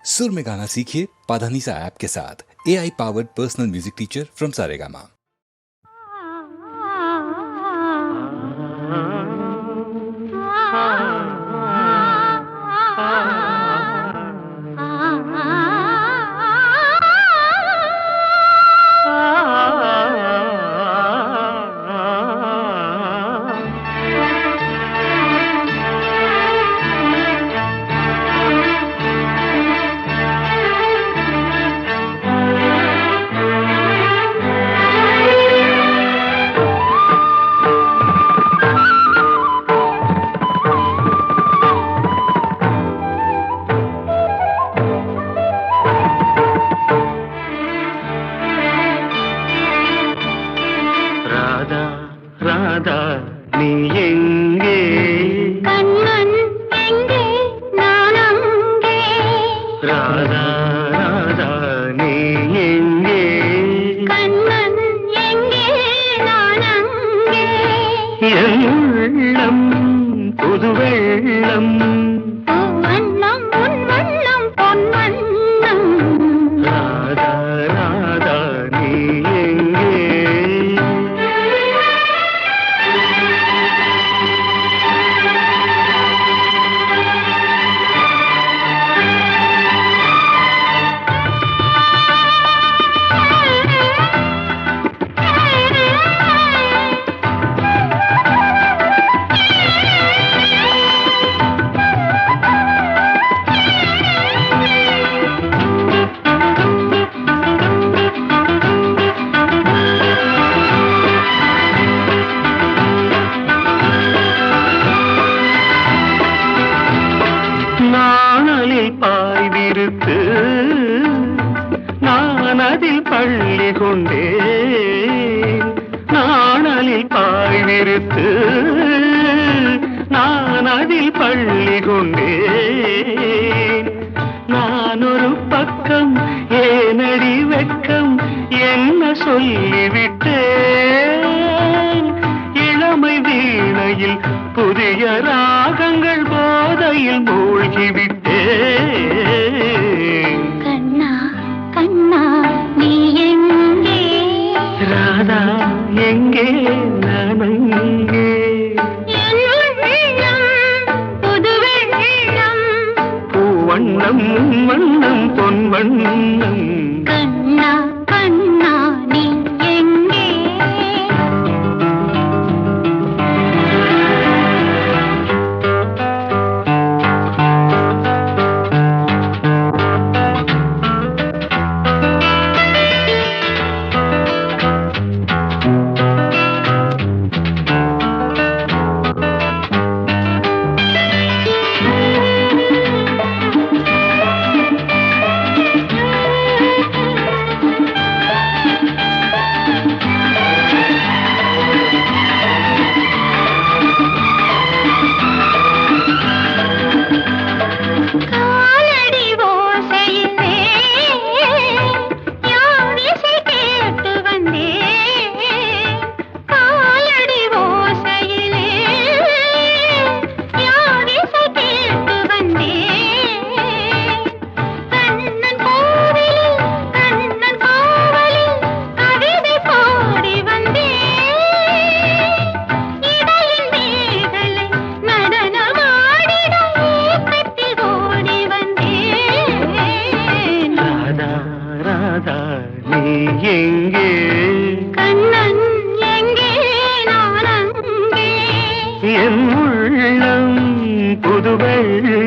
सुर में गाना सीखिए पाधानीसा ऐप के साथ। AI powered personal music teacher from Saregama. Radha நீ எங்கே? கண்ணன் எங்கே? நான் அங்கே. ராதா ராதா நீ எங்கே? கண்ணன் எங்கே? நான் அங்கே. என் உள்ளம் புது வெள்ளம், வண்ணம் உன் வண்ணம் பொன் வண்ணம். ராதா ராதா நீ எங்கே? நாணலில் பாய்விருத்து நான் அதில் பள்ளி கொண்டேன். நாணலில் பாய்விருத்து நான் அதில் பள்ளி கொண்டேன். நான் ஒரு பக்கம் ஏனடி வெட்கம் என்ன சொல்லிவிட்டேன். இளமை வீணையில் புதிய ராகங்கள் போதையில் மூழ்கிவிட்டேன். கண்ணா கண்ணா நீ எங்கே? ராதா எங்கே? நான் அங்கே. என் உள்ளம் புது வெள்ளம், பூவண்ணம் வண்ணம் பொன் வண்ணம். கண்ணா கண்ணா நீ எங்கே? காலடி ஓசையிலே யார் இசை கேட்டு வந்தேன். காலடி ஓசையிலே யார் இசை கேட்டு வந்தேன். கண்ணன் கோவிலில் கண்ணன் கோவிலில் கவிதை பாடி வந்தேன். இடையின் மேகலை நடனமாடிட ஏக்கத்தில் ஓடி வந்தேன். ராதா ராதா நீ எங்கே? கண்ணன் எங்கே? நான் அங்கே. என் உள்ளம் புது வெள்ளம்,